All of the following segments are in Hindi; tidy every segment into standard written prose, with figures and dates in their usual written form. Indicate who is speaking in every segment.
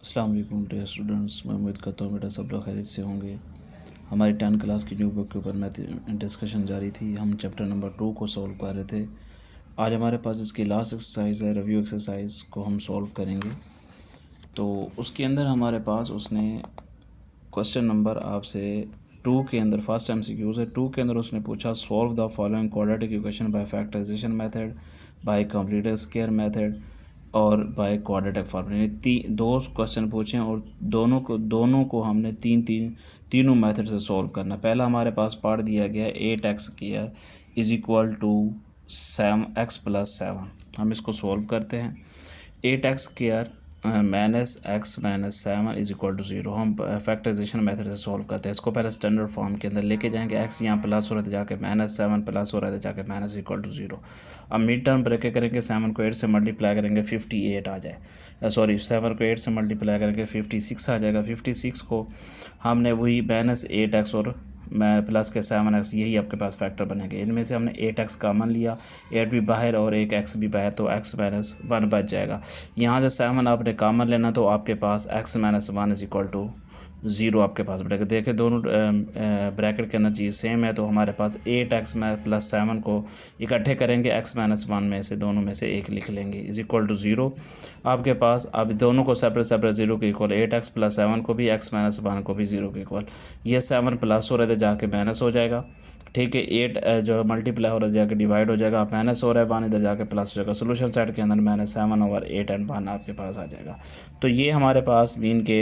Speaker 1: अस्सलाम वालेकुम डियर स्टूडेंट्स। मैं उम्मीद करता हूँ बेटा सब लोग खैरियत से होंगे। हमारी 10 क्लास की न्यू बुक के ऊपर मैथ डिस्कशन जारी थी। हम चैप्टर नंबर 2 को सॉल्व कर रहे थे। आज हमारे पास इसकी लास्ट एक्सरसाइज है, रिव्यू एक्सरसाइज को हम सॉल्व करेंगे। तो उसके अंदर हमारे पास उसने क्वेश्चन नंबर आपसे 2 के अंदर फर्स्ट MCQs है। 2 के अंदर उसने पूछा solve the following quadratic equation by factorization method, by complete square method और बाय क्वाड्रेटिक फार्मूला। दो क्वेश्चन पूछे हैं और दोनों को हमने तीनों मेथड से सॉल्व करना। पहला हमारे पास पार्ट दिया गया है 8x square is equal to 7x plus 7। हम इसको सॉल्व करते हैं। 8x square minus x minus 7 is equal to 0 हम फैक्टराइजेशन मेथड से सॉल्व करते हैं। इसको पहले स्टैंडर्ड फॉर्म के अंदर लेके जाएंगे। एक्स यहाँ प्लस हो रहा था जाके -7 प्लस हो रहा था जाके माइनस इक्वल टू 0। अब मिड टर्म ब्रेक करेंगे, 7 को 8 से मल्टीप्लाई करेंगे 58 आ जाए। सॉरी 7 को 8 से मल्टीप्लाई करेंगे 56 आ जाएगा। 56 को हमने वही -8x और मैं प्लस के 7x, यही आपके पास फैक्टर बनेंगे। इनमें से हमने 8x कॉमन लिया, 8 भी बाहर और एक x भी बाहर, तो x माइनस 1 बच जाएगा। यहाँ से 7 आपने कॉमन लेना तो आपके पास x minus 1 is equal to 0 आपके पास बढ़ेगा। देखिए दोनों ब्रैकेट के अंदर चीज़ सेम है, तो हमारे पास 8x में प्लस 7 को इकट्ठे करेंगे, x माइनस 1 में से दोनों में से एक लिख लेंगे इज इक्वल टू 0 आपके पास। अब दोनों को सेपरेट 0 के इक्वल, 8x प्लस 7 को भी x माइनस 1 को भी 0 के इक्वल। ये 7 प्लस हो रहे थे जाके माइनस हो जाएगा, ठीक है। 8 जो मल्टीप्लाई हो रहा है जाके डिवाइड हो जाएगा, माइनस हो रहा है 1 इधर जाके प्लस हो जाएगा। सोल्यूशन सेट के अंदर -7 ओवर 8 एंड 1 आपके पास आ जाएगा। तो ये हमारे पास मीन के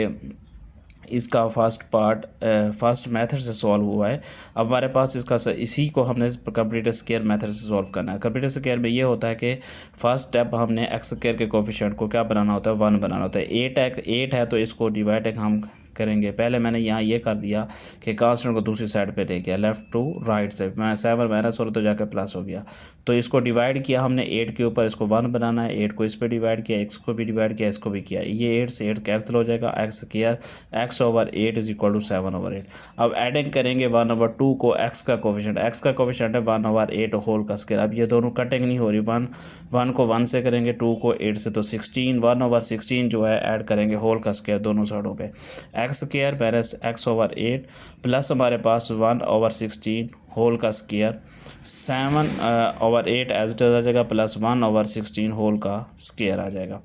Speaker 1: इसका फर्स्ट मेथड से सॉल्व हुआ है। अब हमारे पास इसी को हमने कंप्लीट स्क्वायर मेथड से सॉल्व करना है। कंप्लीट स्क्वायर में ये होता है कि फर्स्ट स्टेप हमने एक्स स्क्वायर के कोफिशिएंट को क्या बनाना होता है, 1 बनाना होता है। 8 है तो इसको डिवाइड हम करेंगे। पहले मैंने यहाँ ये कर दिया कि कांस्टेंट को दूसरी साइड पे ले गया, लेफ्ट टू राइट से। मैं 7 माइनस हो रहा तो जाकर प्लस हो गया, तो इसको डिवाइड किया हमने 8 के ऊपर, इसको 1 बनाना है। 8 को इस पर डिवाइड किया, x को भी डिवाइड किया, इसको भी किया। ये 8 से 8 कैंसिल हो जाएगा, x square x over 8 is equal to 7 over 8। अब एडिंग करेंगे 1 ओवर 2 को, x का कोफिशिएंट है 1 ओवर 8 होल का स्क्वायर। अब ये दोनों कटिंग नहीं हो रही, 1 को 1 से करेंगे, 2 को 8 से, तो 16 1 ओवर 16 जो है ऐड करेंगे होल का स्क्वायर दोनों साइडों पे। X square minus x over 8 plus हमारे पास 1 ओवर 16 होल का स्क्वायर, 7 ओवर 8 एज इट आ जाएगा, प्लस 1 ओवर 16 होल का स्क्वायर आ जाएगा।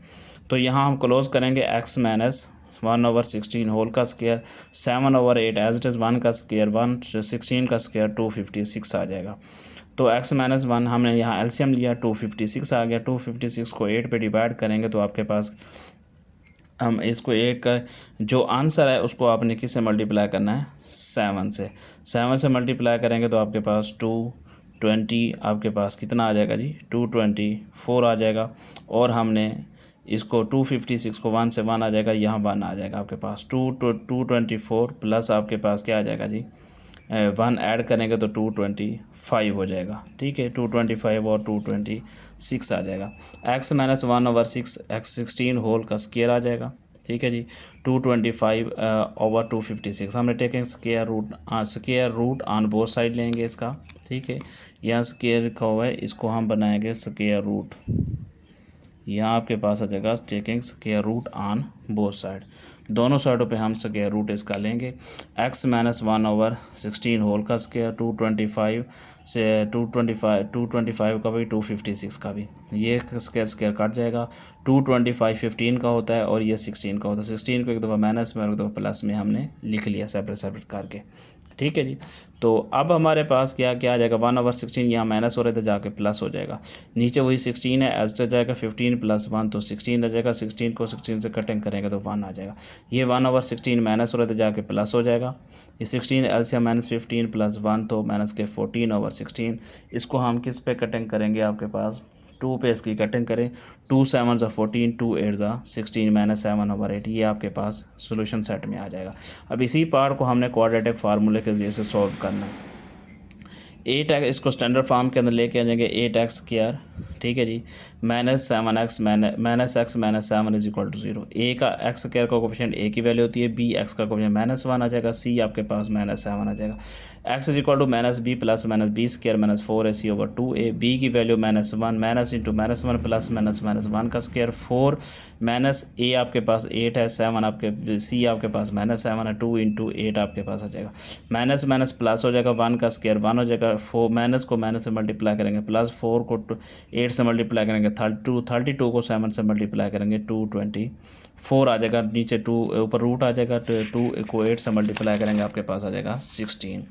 Speaker 1: तो यहाँ हम क्लोज करेंगे x माइनस 1 ओवर 16 होल का square, 7 over 8 as it is 1 का स्क्वायर, 116 का स्क्वायर 256 आ जाएगा। तो x माइनस 1 हमने यहाँ एलसीएम लिया, 256 आ गया। 256 को 8 पे डिवाइड करेंगे तो आपके पास हम इसको 8 का जो आंसर है उसको आपने किससे मल्टीप्लाई करना है, 7 से। 7 से मल्टीप्लाई करेंगे तो आपके पास 220 आपके पास कितना आ जाएगा जी, 224 आ जाएगा। और हमने इसको 256 को 1 से 1 आ जाएगा, यहाँ 1 आ जाएगा आपके पास। 224 प्लस आपके पास क्या आ जाएगा जी, 1 ऐड करेंगे तो 225 हो जाएगा, ठीक है। 225 और 226 आ जाएगा। x minus 1 over 6 x 16 whole का स्क्वायर आ जाएगा, ठीक है जी। 225 ओवर 256 हमने taking square root on both side लेंगे इसका, ठीक है। यहाँ स्क्वायर लिखा हुआ है, इसको हम बनाएंगे स्क्वायर रूट। यहाँ आपके पास आ जाएगा taking square root on both side, दोनों साइडों पे हम स्क्वायर रूट इसका लेंगे। x माइनस 1 ओवर 16 होल का स्क्वायर, 225 से 225 का भी 256 का भी, ये स्क्वायर कट जाएगा। 225 15 का होता है और ये 16 का होता है। 16 को एक दफ़ा माइनस में और एक दफ़ा प्लस में हमने लिख लिया सेपरेट करके, ठीक है जी। तो अब हमारे पास क्या क्या आ जाएगा, 1 ओवर 16 यहाँ माइनस हो रहे थे जाके प्लस हो जाएगा। नीचे वही 16 है एज आ जाएगा, 15 प्लस 1 तो 16 आ जाएगा। 16 को 16 से कटिंग करेंगे तो 1 आ जाएगा। ये 1 ओवर 16 माइनस हो रहे थे जाके प्लस हो जाएगा। ये 16 एलसीएम माइनस 15 प्लस 1 तो माइनस के 14 ओवर 16। इसको हम किस पे कटिंग करेंगे, आपके पास 2 पे इसकी कटिंग करें। 2 7 ज़ा 14, 2 8 ज़ा 16 माइनस 7 ओवर 8, ये आपके पास सोल्यूशन सेट में आ जाएगा। अब इसी पार्ट को हमने क्वाड्रेटिक फार्मूले के जरिए से सॉल्व करना है। 8x इसको स्टैंडर्ड फॉर्म के अंदर लेके आ जाएंगे, 8x स्क्वायर, ठीक है जी। -7x -7 is equal to 0। A का एक्स स्क्वायर का कोफिशिएंट ए की वैल्यू होती है, बी एक्स का कोफिशिएंट -1 आ जाएगा, सी आपके पास -7 आ जाएगा। X is equal to -b plus -b square -4ac/2a, b की वैल्यू -1 माइनस इंटू -1 प्लस -1 का स्क्वायर 4 माइनस ए आपके पास 8 है, 7 आपके सी आपके पास -7 है, 2 इंटू 8 आपके पास आ जाएगा। माइनस माइनस प्लस हो जाएगा, 1 का स्क्वायर 1 हो जाएगा, 4 माइनस को माइनस से मल्टीप्लाई करेंगे, प्लस 4 को 8 से मल्टीप्लाई करेंगे, 32 को 7 से मल्टीप्लाई करेंगे, 224 आ जाएगा, नीचे 2 ऊपर रूट आ जाएगा, 2 को 8 से मल्टीप्लाई करेंगे, आपके पास आ जाएगा 16।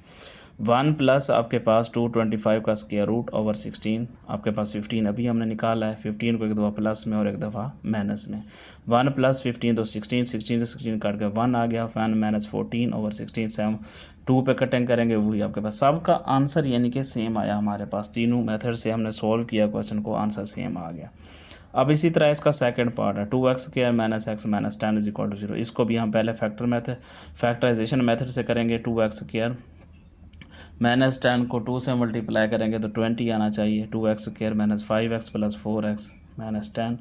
Speaker 1: 1 प्लस आपके पास 225 का स्क्वायर रूट ओवर 16, आपके पास 15 अभी हमने निकाला है, 15 को एक दफ़ा प्लस में और एक दफ़ा माइनस में। 1 प्लस 15 तो 16 से 16 काट के 1 आ गया, फैन माइनस 14 ओवर 16, 7 2 पे कटिंग करेंगे, वही आपके पास सबका आंसर यानी कि सेम आया हमारे पास। तीनों मेथड से हमने सॉल्व किया क्वेश्चन को, आंसर सेम आ गया। अब इसी तरह इसका सेकंड पार्ट है 2x square minus x minus 10 is equal to 0। इसको भी हम पहले फैक्टराइजेशन मेथड से करेंगे। 2x स्क्वायर -10 को 2 से मल्टीप्लाई करेंगे तो 20 आना चाहिए। 2x square minus 5x plus 4x minus 10,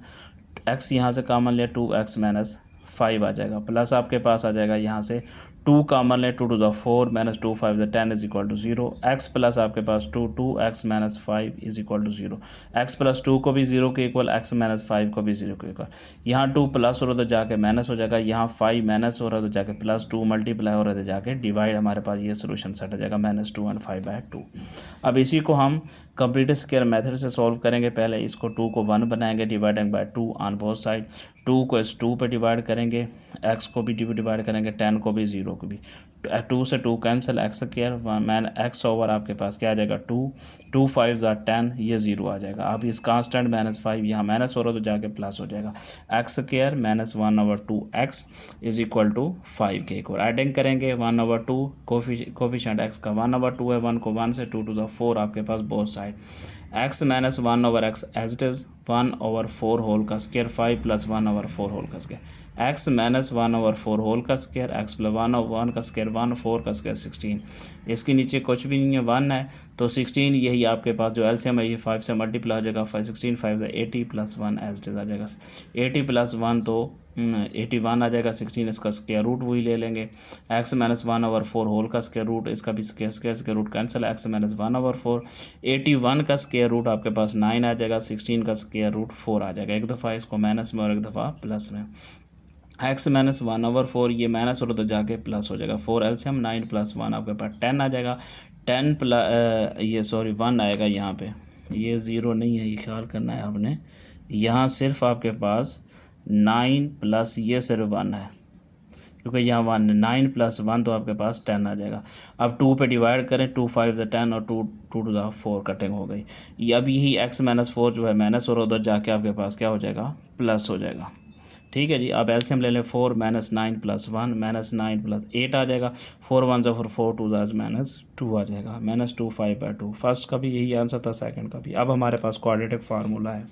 Speaker 1: x यहाँ से कॉमन लिया, 2x माइनस 5 आ जाएगा, प्लस आपके पास आ जाएगा यहाँ से 2 कॉमन ले, 2 to the 4 minus 2 5 the 10 is equal to 0। x plus आपके पास 2x minus 5 is equal to 0। x plus 2 को भी 0 के इक्वल, x माइनस 5 को भी 0 के इक्वल। यहाँ 2 प्लस हो रहा तो जाके माइनस हो जाएगा, यहाँ 5 माइनस हो रहा तो जाके प्लस, 2 मल्टीप्लाई हो रहा तो जाके डिवाइड, हमारे पास ये सोल्यूशन सेट हो जाएगा -2 और 5/2। अब इसी को हम कंप्लीट स्क्वायर मेथड से सॉल्व करेंगे। पहले इसको 2 को 1 बनाएंगे, dividing by 2 on both side, 2 को इस 2 पे डिवाइड करेंगे, x को भी डिवाइड करेंगे, 10 को भी, 0 को भी, 2 से 2 cancel, x square man x over आपके पास क्या आ जाएगा 2, 2 5 ज़ा 10, ये 0 आ जाएगा। अब इस कांस्टेंट -5 यहाँ माइनस हो रहा तो जाके प्लस हो जाएगा, x square -1/2x is equal to 5 के इक्वल। एडिंग करेंगे 1/2, कोफिशिएंट x का 1/2 है, 1 को 1 से 2 टू द 4 आपके पास both side, x minus 1/x as it is 1/4 whole का स्क्वायर, 5 प्लस 1/4 होल का स्क्वायर, x माइनस 1/4 होल का स्क्वायर, x प्लस 1/1 का स्क्वायर, 1/4 का स्क्वायर 16। इसके नीचे कुछ भी नहीं है, 1 है तो 16, यही आपके पास जो एलसीएम है ये 5 से मल्टीप्लाई हो जाएगा, 5 16 5 80 प्लस 1 एज इट इज़ आ जाएगा 80 प्लस 1 तो 81 आ जाएगा, 16 इसका स्क्वायर रूट वही ले लेंगे, x माइनस 1/4 होल का स्क्वायर रूट, इसका भी square root cancel, x minus 1/4, 81 का स्क्वायर रूट आपके पास 9 आ जाएगा, 16 का स्क्वायर रूट 4 आ जाएगा, एक दफ़ा इसको माइनस में और एक दफ़ा प्लस में। x माइनस 1/4 ये माइनस हो तो जाके प्लस हो जाएगा, 4 एलसीएम 9 प्लस 1 आपके पास 10 आ जाएगा, 10 प्लस ये सॉरी 1 आएगा यहाँ पे, ये 0 नहीं है, ये ख्याल करना है आपने, यहाँ सिर्फ आपके पास 9 प्लस ये सिर्फ 1 है, क्योंकि यहाँ 1 9 प्लस 1 तो आपके पास 10 आ जाएगा। अब 2 पे डिवाइड करें, 2 5 ज़ा 10 और 2 टू द 4 कटिंग हो गई। ये अब यही x माइनस 4 जो है माइनस और उधर जाके आपके पास क्या हो जाएगा, प्लस हो जाएगा। ठीक है जी। अब एलसीएम ले लें, 4 माइनस 9 प्लस 1 माइनस 9 प्लस 8 आ जाएगा, 4 1 ज़ा 4 4 2 ज़ा -2 आ जाएगा, -2 5/2। फर्स्ट का भी यही आंसर था, सेकंड का भी। अब हमारे पास क्वाड्रेटिक फार्मूला है,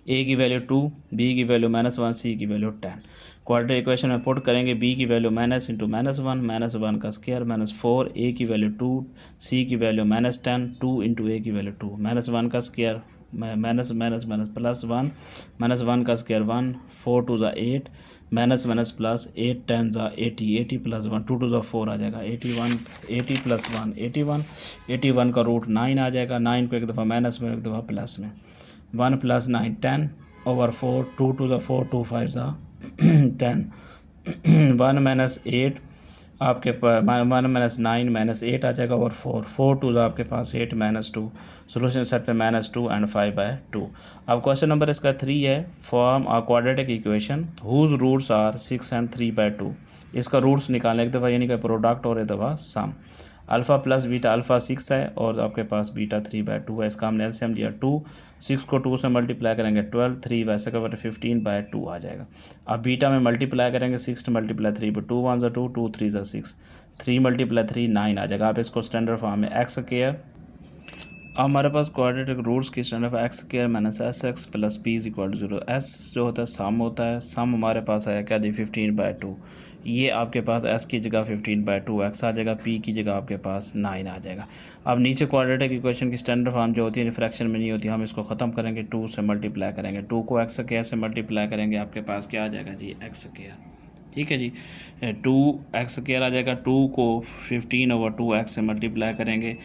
Speaker 1: a की वैल्यू 2, b की वैल्यू -1, c की वैल्यू 10। क्वाड्रेटिक इक्वेशन में पुट करेंगे, b की वैल्यू माइनस इंटू -1 का स्क्वायर -4, a की वैल्यू 2, c की वैल्यू -10, 2 इंटू a की वैल्यू 2, -1 का square minus minus minus plus 1, -1 का स्क्वायर 1, 4 2 ज़ा 8, माइनस माइनस प्लस 8 10 ज़ा 80, 80 प्लस 1 2 2 ज़ा 4 आ जाएगा, 81, 80 प्लस 1 81, 81 का रूट 9 आ जाएगा, 9 को एक दफ़ा माइनस में एक दफ़ा प्लस में, 1 प्लस 9 10 ओवर 4, 2 2 ज़ा 4 2 5 ज़ा 10, 1 माइनस 8 आपके पास 1 माइनस 9 माइनस 8 आ जाएगा ओवर 4, 4 2 आपके पास 8 -2, सोल्यूशन सेट पे -2 एंड 5/2। अब क्वेश्चन नंबर इसका 3 है, form a quadratic equation whose roots are 6 and 3/2। इसका रूट्स निकालने, एक दफ़ा यानी कि प्रोडक्ट और एक दफ़ा सम। अल्फ़ा प्लस बीटा, अल्फ़ा 6 है और आपके पास बीटा 3/2 है, इसका हमने एलसीएम लिया 2, 6 को 2 से मल्टीप्लाई करेंगे 12, 3 वैसे का 15/2 आ जाएगा। अब बीटा में मल्टीप्लाई करेंगे, 6 मल्टीप्लाई 3 पर 2 1 ज़ा 2, 2 3 ज़ा 6, 3 मल्टीप्लाई 3 9 आ जाएगा। आप इसको स्टैंडर्ड फॉर्म में एक्स स्क्वायर हमारे पास क्वाड्रेटिक रूट्स की standard of x square minus s x plus p is equal to 0। S जो होता है सम होता है, सम हमारे पास आया क्या जी 15/2। ये आपके पास एस की जगह 15/2 एक्स आ जाएगा, पी की जगह आपके पास 9 आ जाएगा। अब नीचे क्वाड्रेटिक इक्वेशन की स्टैंडर्ड फॉर्म जो होती है फ्रैक्शन में नहीं होती, हम इसको ख़त्म करेंगे, 2 से मल्टीप्लाई करेंगे, 2 को एक्स स्क्वायर से मल्टीप्लाई करेंगे, आपके पास क्या आ जाएगा जी एक्स स्क्वायर। ठीक है जी, 2x² आ जाएगा। 2 को 15/2x से मल्टीप्लाई करेंगे,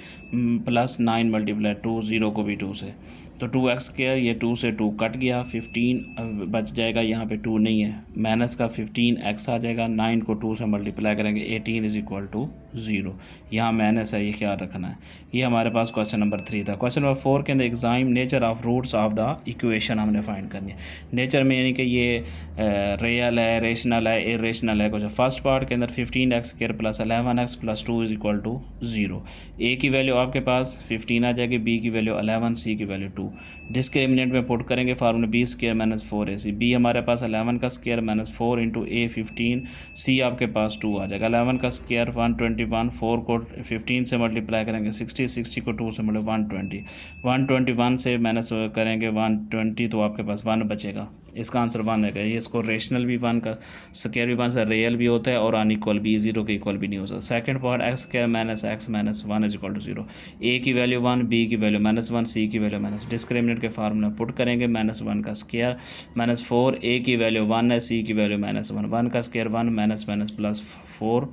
Speaker 1: प्लस 9 मल्टीप्लाई 2, 0 को भी 2 से, तो 2x², ये 2 से 2 कट गया, 15 बच जाएगा, यहाँ पे 2 नहीं है, माइनस का 15x आ जाएगा, 9 को 2 से मल्टीप्लाई करेंगे, 18 इज इक्वल टू 0। यहाँ माइनस है, ये ख्याल रखना है। ये हमारे पास क्वेश्चन नंबर 3 था। क्वेश्चन नंबर 4 के अंदर exam nature of roots of the equation हमने फाइंड करनी है। नेचर में यानी कि ये रियल है, रेशनल है, इरेशनल है कुछ। फर्स्ट पार्ट के अंदर 15x² plus 11x plus 2 is equal to 0। ए की वैल्यू आपके पास 15 आ जाएगी, बी की वैल्यू 11, सी की वैल्यू 2। डिस्क्रिमिनेंट में पुट करेंगे formula b² minus 4ac। B हमारे पास 11 का square minus 4 into A 15, C आपके पास 2 आ जाएगा। 11 का स्क्वायर 121, 4 को 15 से मल्टीप्लाई करेंगे 60, 60 को 2 से मल्टीप्लाई 120, 121 से माइनस करेंगे 120, तो आपके पास 1 बचेगा। इसका आंसर 1 है। ये इसको रेशनल भी 1 का स्क्वायर भी 1 से रियल भी होता है और अनइक्वल भी, 0 के इक्वल भी नहीं हो सकता। Second part x² minus x minus 1 is equal to 0। ए की वैल्यू 1, बी की वैल्यू -1, सी की वैल्यू माइनस। डिस्क्रिमिनेंट के फार्मूला पुट करेंगे, -1 का स्क्वायर माइनस 4, ए की वैल्यू 1 है, सी की वैल्यू -1, 1 का square 1 minus minus plus 4,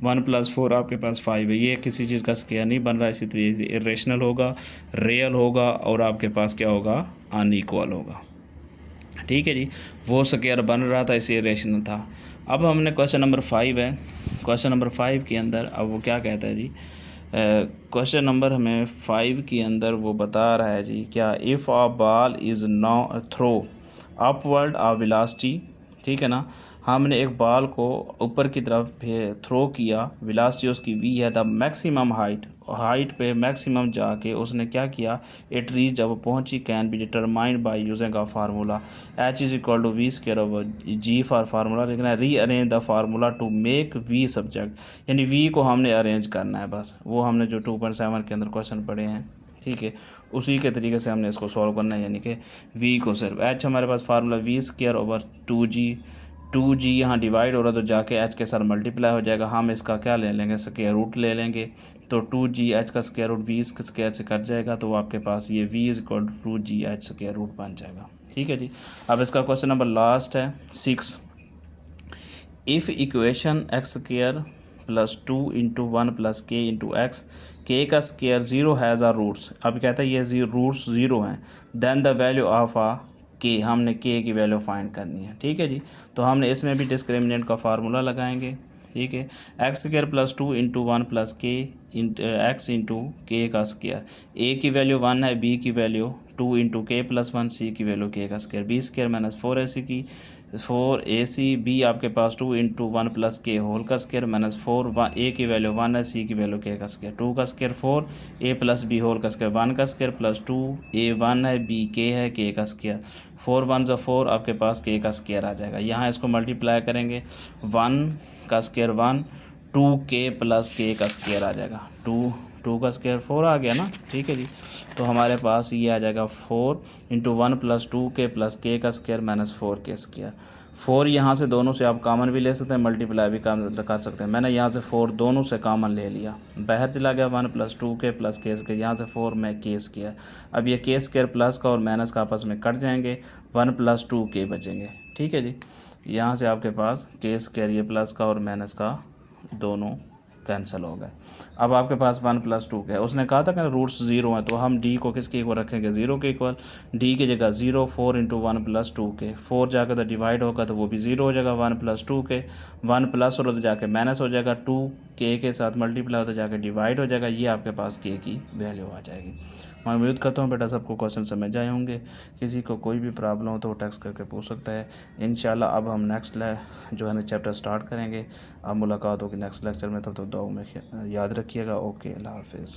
Speaker 1: 1 plus 4 आपके पास 5 है। ये किसी चीज़ का स्क्वायर नहीं बन रहा, इसी तरीके इरेशनल होगा, रियल होगा और आपके पास क्या होगा, अनइक्वल होगा। ठीक है जी, वो स्क्वायर बन रहा था इसलिए रेशनल था। अब हमने क्वेश्चन नंबर 5 है। क्वेश्चन नंबर 5 के अंदर अब वो क्या कहता है जी, क्वेश्चन नंबर हमें 5 के अंदर वो बता रहा है जी, क्या if a ball is no throw upward a velocity, ठीक है ना, हमने एक बॉल को ऊपर की तरफ थ्रो किया, वेलोसिटी उसकी v है, द मैक्सिमम हाइट पे मैक्सिमम जाके उसने क्या किया, इट रीच जब पहुंची, can be determined by using a formula h is equal to v² for formula लिखना है, rearrange the formula to make v subject, यानी v को हमने अरेंज करना है बस। वो हमने जो 2.7 के अंदर क्वेश्चन पढ़े हैं, ठीक है, उसी के तरीके से हमने इसको सॉल्व करना है, यानी कि v को सिर्फ h हमारे पास फार्मूला v²/2g, 2g यहाँ डिवाइड हो रहा है तो जाके h के साथ मल्टीप्लाई हो जाएगा। हम इसका क्या ले लेंगे, स्क्वायर रूट ले लेंगे, तो 2g h का स्क्वायर रूट v के स्क्वायर से कट जाएगा, तो आपके पास ये v is equal to 2g h square root बन जाएगा। ठीक है जी, अब इसका क्वेश्चन नंबर लास्ट है 6। If equation x² plus 2 into 1 plus के इंटू एक्स, के का स्क्वायर 0 हैज़ आ रूट्स, अब कहता है ये रूट्स 0 हैं, देन द वैल्यू ऑफ आ के, हमने के की वैल्यू फाइंड करनी है। ठीक है जी, तो हमने इसमें भी डिस्क्रिमिनेंट का फार्मूला लगाएंगे। ठीक है, x² प्लस 2 इंटू 1 प्लस के एक्स इंटू के का स्क्वायर, ए की वैल्यू 1 है, बी की वैल्यू 2 इंटू के प्लस 1, सी की वैल्यू के का स्क्वायर, b² माइनस 4ac की 4ac, बी आपके पास 2 इंटू 1 प्लस के होल का स्क्वायर माइनस 4, ए की वैल्यू 1 है, सी की वैल्यू के का स्क्वायर, 2 का स्क्वायर 4, ए प्लस बी होल का स्क्वायर, 1 का स्क्वायर प्लस 2, ए 1 है, बी के है, के का स्क्वायर, 4 1 ज़ा 4 आपके पास के का स्क्वायर आ जाएगा। यहाँ इसको मल्टीप्लाई करेंगे, 1 का स्क्वायर 1, 2k प्लस के का स्क्वायर आ जाएगा, 2 का स्क्वायर 4 आ गया ना। ठीक है जी, तो हमारे पास ये आ जाएगा 4 इंटू 1 प्लस 2k प्लस के का स्क्वायर माइनस 4k स्क्वायर। 4 यहाँ से दोनों से आप कॉमन भी ले सकते हैं, मल्टीप्लाई भी कर सकते हैं। मैंने यहाँ से 4 दोनों से कॉमन ले लिया, बाहर चला गया 1 प्लस 2k प्लस के स्क्वायर, यहाँ से 4 में के स्क्वायर। अब ये के स्क्वायर प्लस का और माइनस का आपस में कट जाएंगे, 1 प्लस 2k बचेंगे। ठीक है जी, यहाँ से आपके पास के स्क्वायर ये प्लस का और माइनस का दोनों कैंसिल हो गए। अब आपके पास 1 प्लस 2 है, उसने कहा था कि रूट्स 0 हैं, तो हम d को किसके इक्वल रखेंगे, 0 के इक्वल, d की जगह 0, 4 इंटू 1 प्लस 2k, 4 जाकर तो डिवाइड होगा तो वो भी 0 हो जाएगा, 1 प्लस 2k, 1 प्लस हो तो जाके माइनस हो जाएगा, 2k के साथ मल्टीप्लाई हो तो जाके डिवाइड हो जाएगा, ये आपके पास k की वैल्यू आ जाएगी। मैं उम्मीद करता हूँ बेटा सबको क्वेश्चन समझ आए होंगे। किसी को कोई भी प्रॉब्लम हो तो वो टेक्स्ट करके पूछ सकता है। इंशाल्लाह अब हम नेक्स्ट जो है ना चैप्टर स्टार्ट करेंगे। अब मुलाकात होगी नेक्स्ट लेक्चर में, तब तो दुआ में याद रखिएगा। ओके, अल्लाह हाफिज़।